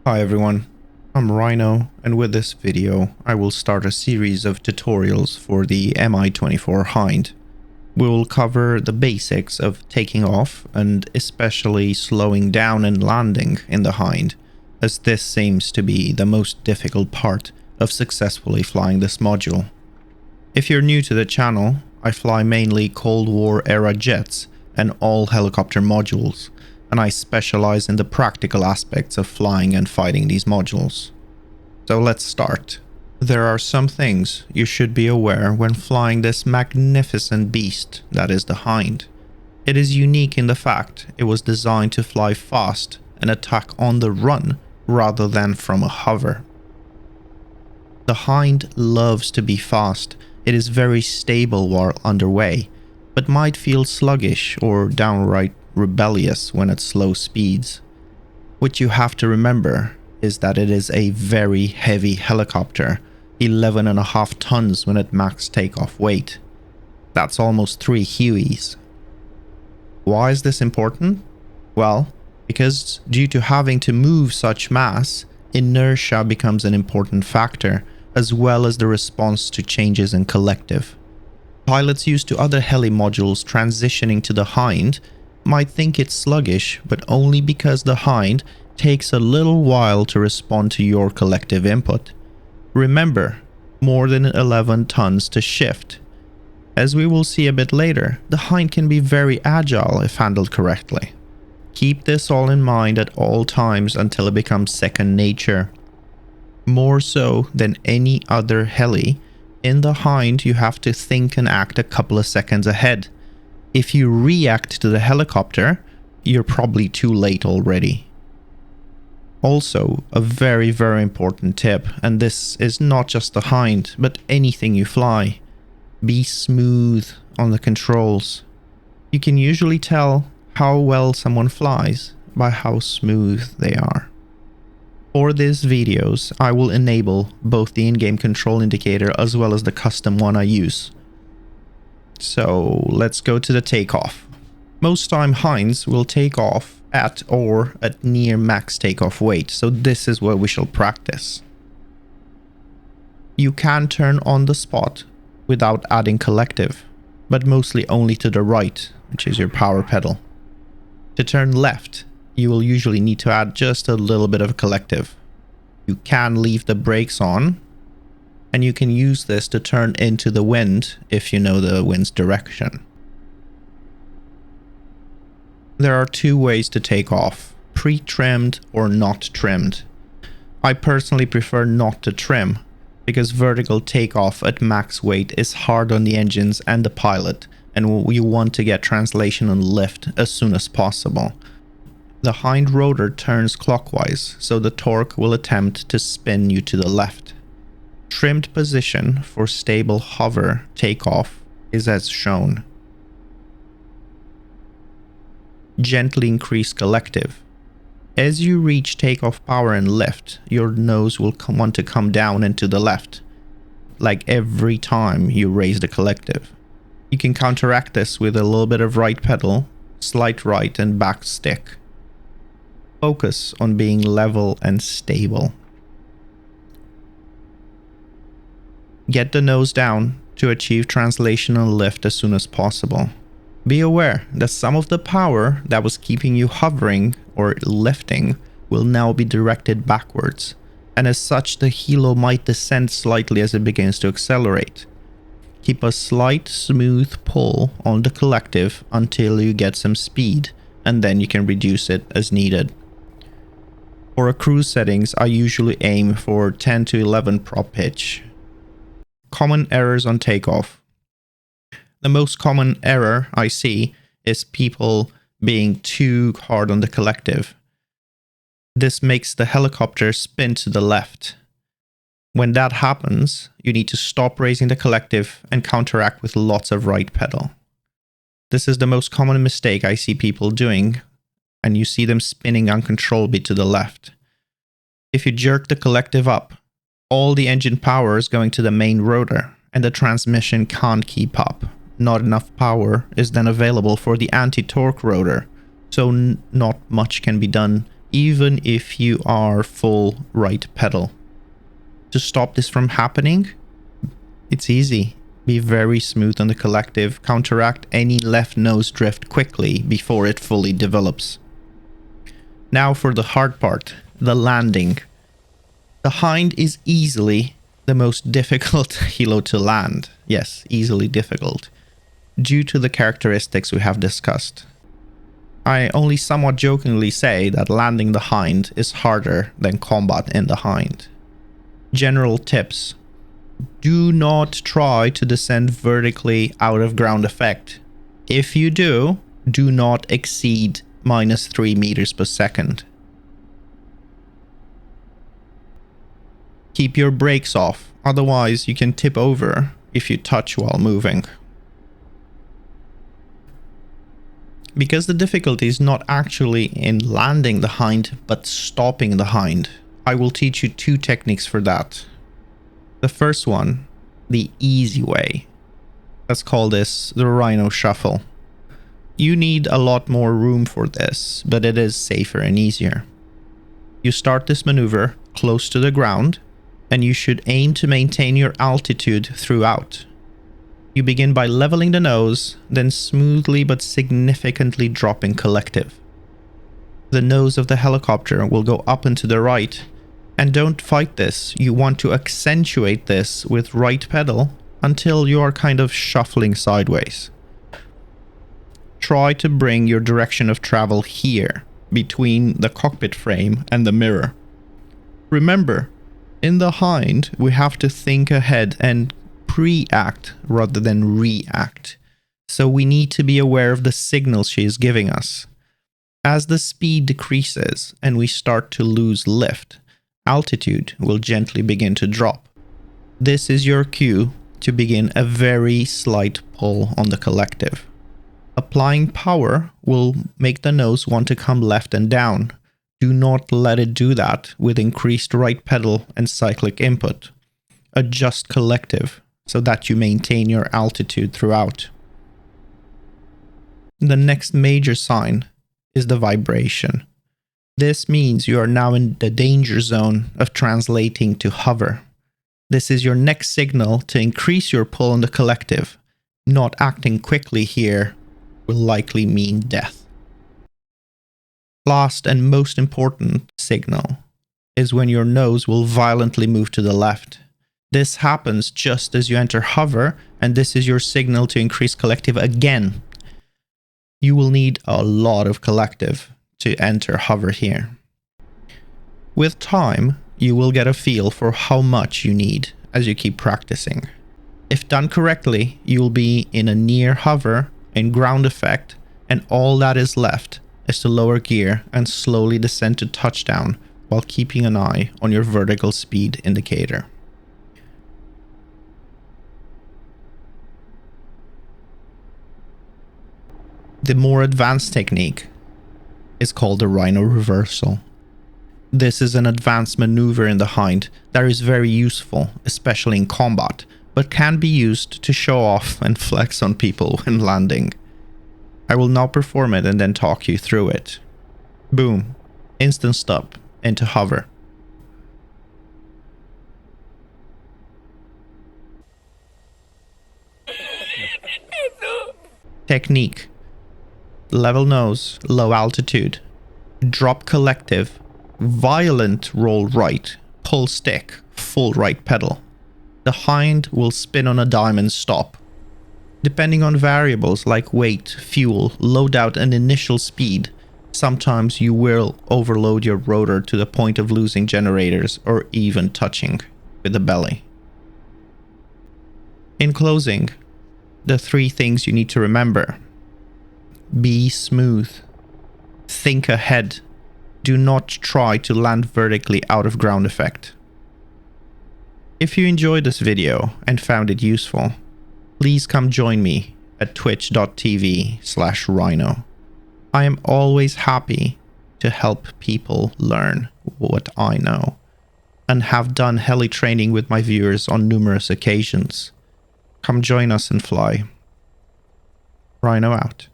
Hi everyone, I'm Rhino, and with this video I will start a series of tutorials for the Mi24 Hind. We will cover the basics of taking off and especially slowing down and landing in the Hind, as this seems to be the most difficult part of successfully flying this module. If you're new to the channel, I fly mainly Cold War era jets and all helicopter modules, and I specialize in the practical aspects of flying and fighting these modules. So let's start. There are some things you should be aware when flying this magnificent beast that is the Hind. It is unique in the fact it was designed to fly fast and attack on the run rather than from a hover. The Hind loves to be fast. It is very stable while underway, but might feel sluggish or downright rebellious when at slow speeds. What you have to remember is that it is a very heavy helicopter, 11.5 tons when at max takeoff weight. That's almost 3 Hueys. Why is this important? Well, because due to having to move such mass, inertia becomes an important factor, as well as the response to changes in collective. Pilots used to other heli modules transitioning to the Hind might think it's sluggish, but only because the Hind takes a little while to respond to your collective input. Remember, more than 11 tons to shift. As we will see a bit later, the Hind can be very agile if handled correctly. Keep this all in mind at all times until it becomes second nature. More so than any other heli, in the Hind you have to think and act a couple of seconds ahead. If you react to the helicopter, you're probably too late already. Also, a very important tip, and this is not just the Hind, but anything you fly. Be smooth on the controls. You can usually tell how well someone flies by how smooth they are. For these videos, I will enable both the in-game control indicator as well as the custom one I use. So let's go to the takeoff. Most time Hinds will take off at or at near max takeoff weight, so this is where we shall practice. You can turn on the spot without adding collective, but mostly only to the right, which is your power pedal. To turn left, you will usually need to add just a little bit of collective. You can leave the brakes on, and you can use this to turn into the wind if you know the wind's direction. There are two ways to take off, pre-trimmed or not trimmed. I personally prefer not to trim, because vertical takeoff at max weight is hard on the engines and the pilot, and you want to get translation on lift as soon as possible. The Hind rotor turns clockwise, so the torque will attempt to spin you to the left. Trimmed position for stable hover takeoff is as shown. Gently increase collective. As you reach takeoff power and lift, your nose will want to come down and to the left, like every time you raise the collective. You can counteract this with a little bit of right pedal, slight right and back stick. Focus on being level and stable. Get the nose down to achieve translational lift as soon as possible. Be aware that some of the power that was keeping you hovering or lifting will now be directed backwards, and as such the helo might descend slightly as it begins to accelerate. Keep a slight smooth pull on the collective until you get some speed, and then you can reduce it as needed. For a cruise settings, I usually aim for 10 to 11 prop pitch. Common errors on takeoff. The most common error I see is people being too hard on the collective. This makes the helicopter spin to the left. When that happens, you need to stop raising the collective and counteract with lots of right pedal. This is the most common mistake I see people doing, and you see them spinning uncontrollably to the left. If you jerk the collective up, all the engine power is going to the main rotor, and the transmission can't keep up. Not enough power is then available for the anti-torque rotor, so not much can be done even if you are full right pedal. To stop this from happening, it's easy. Be very smooth on the collective, counteract any left nose drift quickly before it fully develops. Now for the hard part, the landing. The Hind is easily the most difficult helo to land. Yes, easily difficult, due to the characteristics we have discussed. I only somewhat jokingly say that landing the Hind is harder than combat in the Hind. General tips. Do not try to descend vertically out of ground effect. If you do, do not exceed -3 meters per second. Keep your brakes off, otherwise you can tip over if you touch while moving. Because the difficulty is not actually in landing the Hind, but stopping the Hind, I will teach you 2 techniques for that. The first one, the easy way. Let's call this the Rhyn0 Shuffle. You need a lot more room for this, but it is safer and easier. You start this maneuver close to the ground, and you should aim to maintain your altitude throughout. You begin by leveling the nose, then smoothly but significantly dropping collective. The nose of the helicopter will go up and to the right, and don't fight this. You want to accentuate this with right pedal until you are kind of shuffling sideways. Try to bring your direction of travel here, between the cockpit frame and the mirror. Remember, in the Hind, we have to think ahead and pre-act rather than react. So we need to be aware of the signals she is giving us. As the speed decreases and we start to lose lift, altitude will gently begin to drop. This is your cue to begin a very slight pull on the collective. Applying power will make the nose want to come left and down. Do not let it do that with increased right pedal and cyclic input. Adjust collective so that you maintain your altitude throughout. The next major sign is the vibration. This means you are now in the danger zone of translating to hover. This is your next signal to increase your pull on the collective. Not acting quickly here will likely mean death. Last and most important signal is when your nose will violently move to the left. This happens just as you enter hover, and this is your signal to increase collective again. You will need a lot of collective to enter hover here. With time, you will get a feel for how much you need as you keep practicing. If done correctly, you will be in a near hover in ground effect, and all that is left is to lower gear and slowly descend to touchdown while keeping an eye on your vertical speed indicator. The more advanced technique is called the Rhyn0 Reversal. This is an advanced maneuver in the Hind that is very useful, especially in combat, but can be used to show off and flex on people when landing. I will now perform it and then talk you through it. Boom. Instant stop into hover. Technique. Level nose, low altitude. Drop collective. Violent roll right. Pull stick. Full right pedal. The Hind will spin on a dime and stop. Depending on variables like weight, fuel, loadout and initial speed, sometimes you will overload your rotor to the point of losing generators or even touching with the belly. In closing, the 3 things you need to remember. Be smooth. Think ahead. Do not try to land vertically out of ground effect. If you enjoyed this video and found it useful, please come join me at twitch.tv/rhino. I am always happy to help people learn what I know and have done heli training with my viewers on numerous occasions. Come join us and fly. Rhino out.